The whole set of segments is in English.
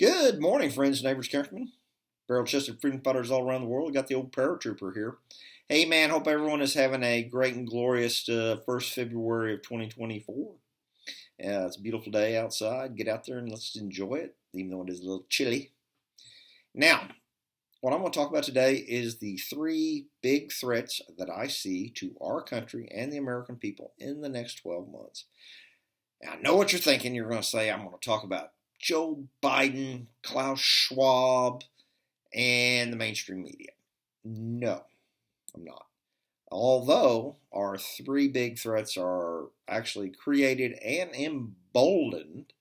Good morning, friends, neighbors, countrymen, barrel-chested freedom fighters all around the world. We got the old paratrooper here. Hey, man, hope everyone is having a great and glorious 1st February of 2024. It's a beautiful day outside. Get out there and let's enjoy it, even though it is a little chilly. Now, what I'm going to talk about today is the three big threats that I see to our country and the American people in the next 12 months. Now, I know what you're thinking. You're going to say, I'm going to talk about Joe Biden, Klaus Schwab, and the mainstream media. No, I'm not. Although our three big threats are actually created and emboldened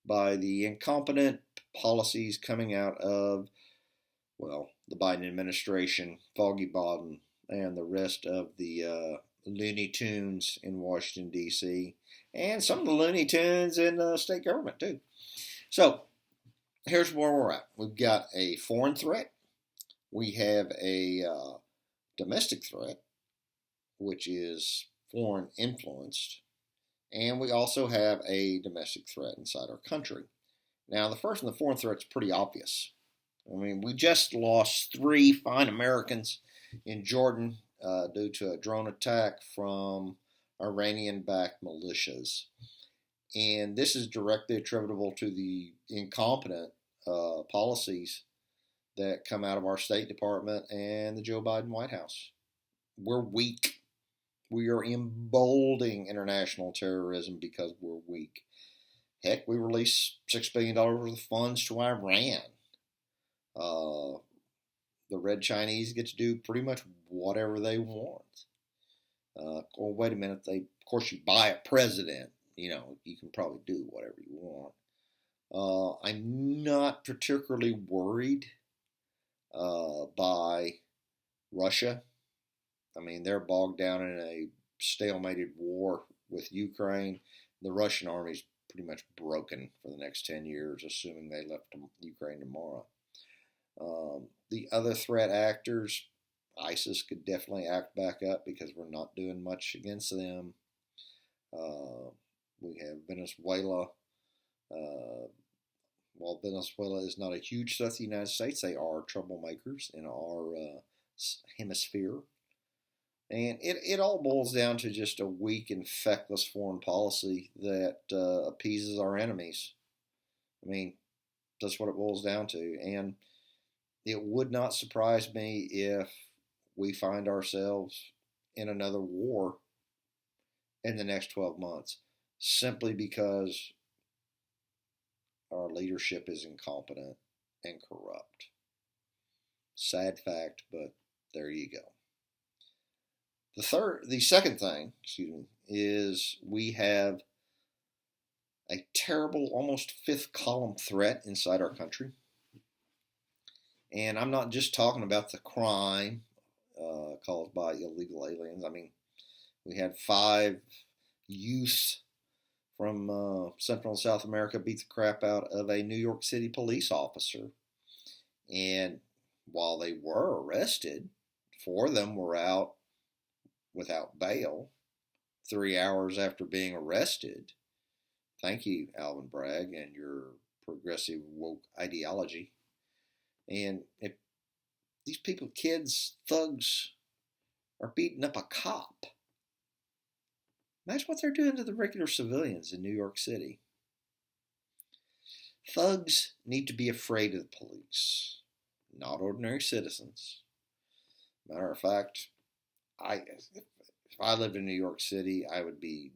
by the incompetent policies coming out of, well, the Biden administration, Foggy Bottom, and the rest of the Looney Tunes in Washington, D.C., and some of the Looney Tunes in the state government, too. So, here's where we're at. We've got a foreign threat. We have a domestic threat, which is foreign influenced. And we also have a domestic threat inside our country. Now, the first and the foreign threat is pretty obvious. I mean, we just lost 3 fine Americans in Jordan due to a drone attack from Iranian-backed militias. And this is directly attributable to the incompetent policies that come out of our State Department and the Joe Biden White House. We're weak. We are emboldening international terrorism because we're weak. Heck, we released $6 billion worth of funds to Iran. The Red Chinese get to do pretty much whatever they want. Well, wait a minute. Of course, you buy a president. You can probably do whatever you want. I'm not particularly worried by Russia. I mean, they're bogged down in a stalemated war with Ukraine. The Russian army's pretty much broken for the next 10 years, assuming they left Ukraine tomorrow. The other threat actors, ISIS could definitely act back up because we're not doing much against them. We have Venezuela. While Venezuela is not a huge threat to the United States, they are troublemakers in our hemisphere. And it all boils down to just a weak and feckless foreign policy that appeases our enemies. I mean, that's what it boils down to. And it would not surprise me if we find ourselves in another war in the next 12 months, simply because our leadership is incompetent and corrupt. Sad fact, but there you go. The second thing, is we have a terrible, almost fifth column threat inside our country. And I'm not just talking about the crime caused by illegal aliens. I mean, we had 5 youth from Central and South America beat the crap out of a New York City police officer. And while they were arrested, 4 of them were out without bail 3 hours after being arrested. Thank you, Alvin Bragg, and your progressive woke ideology. And if these people, kids, thugs, are beating up a cop, imagine what they're doing to the regular civilians in New York City. Thugs need to be afraid of the police, not ordinary citizens. Matter of fact, if I lived in New York City, I would be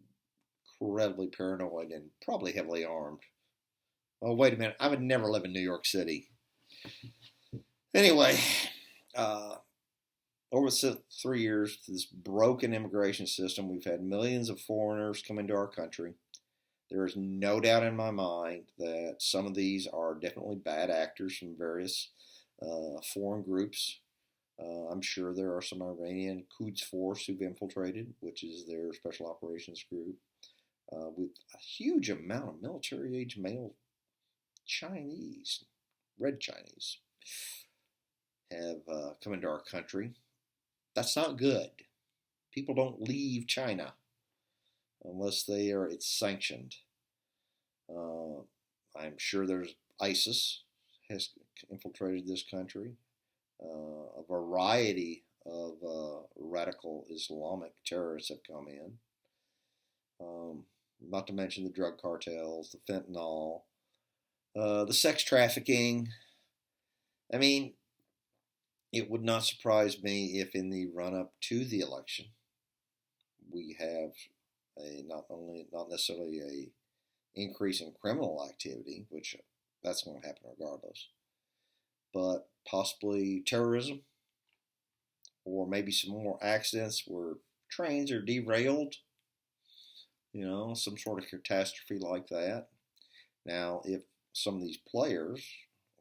incredibly paranoid and probably heavily armed. Oh, wait a minute. I would never live in New York City. Anyway, over the 3 years, this broken immigration system, we've had millions of foreigners come into our country. There is no doubt in my mind that some of these are definitely bad actors from various foreign groups. I'm sure there are some Iranian Quds Force who've infiltrated, which is their special operations group, with a huge amount of military-age male Chinese, red Chinese, have come into our country. That's not good. People don't leave China unless it's sanctioned. I'm sure there's ISIS has infiltrated this country. A variety of radical Islamic terrorists have come in. Not to mention the drug cartels, the fentanyl, the sex trafficking. I mean, it would not surprise me if in the run-up to the election, we have not necessarily a increase in criminal activity, which that's going to happen regardless, but possibly terrorism, or maybe some more accidents where trains are derailed, some sort of catastrophe like that. Now, if some of these players,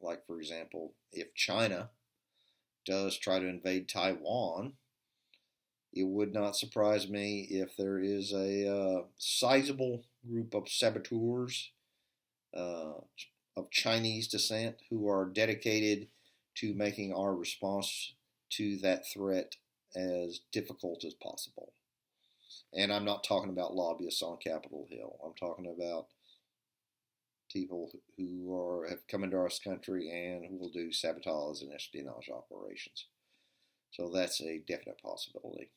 like for example, if China does try to invade Taiwan, it would not surprise me if there is a sizable group of saboteurs of Chinese descent who are dedicated to making our response to that threat as difficult as possible. And I'm not talking about lobbyists on Capitol Hill. I'm talking about people who have come into our country and who will do sabotage and espionage operations. So that's a definite possibility.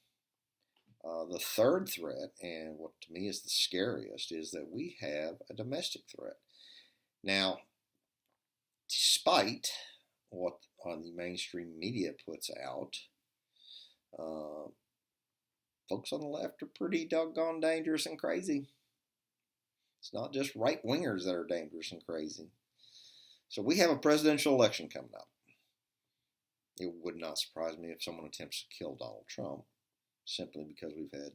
The third threat, and what to me is the scariest, is that we have a domestic threat. Now, despite what the mainstream media puts out, folks on the left are pretty doggone dangerous and crazy. It's not just right-wingers that are dangerous and crazy. So we have a presidential election coming up. It would not surprise me if someone attempts to kill Donald Trump, simply because we've had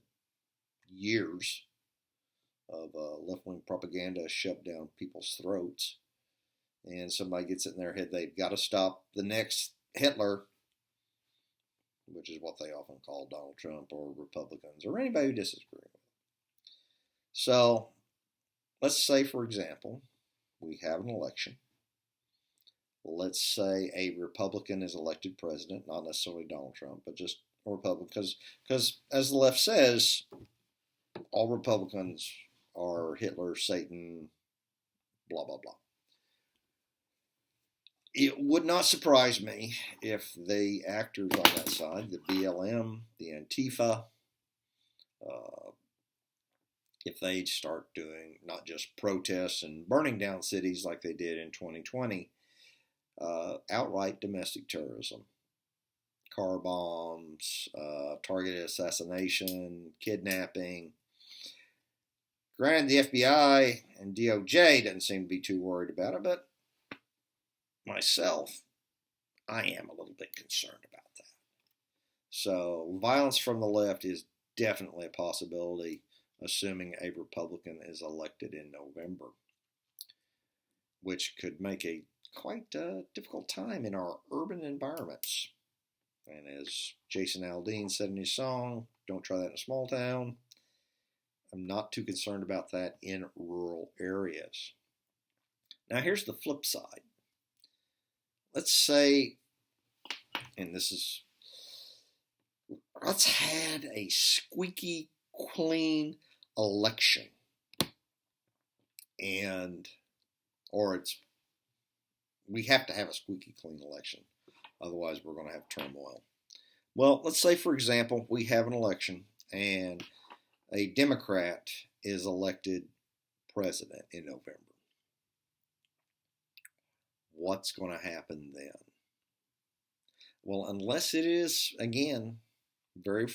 years of left-wing propaganda shoved down people's throats, and somebody gets it in their head they've got to stop the next Hitler, which is what they often call Donald Trump or Republicans or anybody who disagrees with it. So let's say, for example, we have an election. Let's say a Republican is elected president, not necessarily Donald Trump, but just a Republican, because as the left says, all Republicans are Hitler, Satan, blah, blah, blah. It would not surprise me if the actors on that side, the BLM, the Antifa, if they start doing not just protests and burning down cities like they did in 2020, outright domestic terrorism, car bombs, targeted assassination, kidnapping. Granted, the FBI and DOJ doesn't seem to be too worried about it, but myself, I am a little bit concerned about that. So violence from the left is definitely a possibility, assuming a Republican is elected in November, which could make a quite difficult time in our urban environments. And as Jason Aldean said in his song, "Don't try that in a small town," I'm not too concerned about that in rural areas. Now here's the flip side. Let's say, and let's have a squeaky clean election, we have to have a squeaky clean election, otherwise we're going to have turmoil. Well, let's say, for example, we have an election and a Democrat is elected president in November. What's going to happen then? Well, unless it is, again, very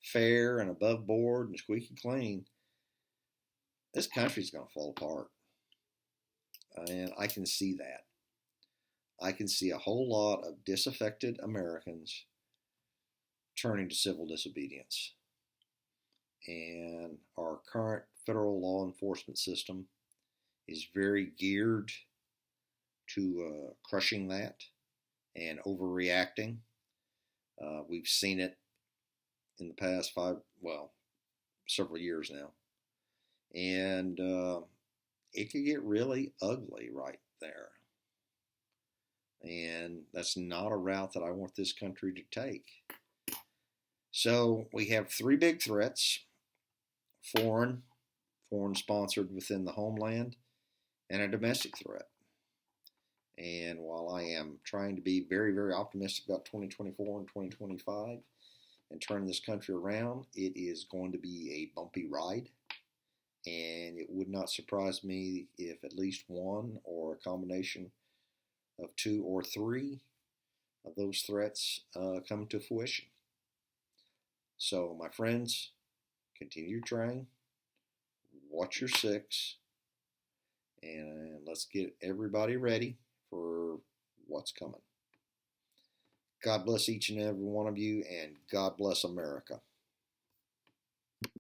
fair and above board and squeaky clean, this country's going to fall apart. And I can see that. I can see a whole lot of disaffected Americans turning to civil disobedience. And our current federal law enforcement system is very geared to crushing that and overreacting. We've seen it in the past several years now. And it could get really ugly right there. And that's not a route that I want this country to take. So we have three big threats: foreign sponsored within the homeland, and a domestic threat. And while I am trying to be very, very optimistic about 2024 and 2025 and turn this country around, it is going to be a bumpy ride. And it would not surprise me if at least one or a combination of two or three of those threats come to fruition. So, my friends, continue trying, watch your six, and let's get everybody ready for what's coming. God bless each and every one of you, and God bless America.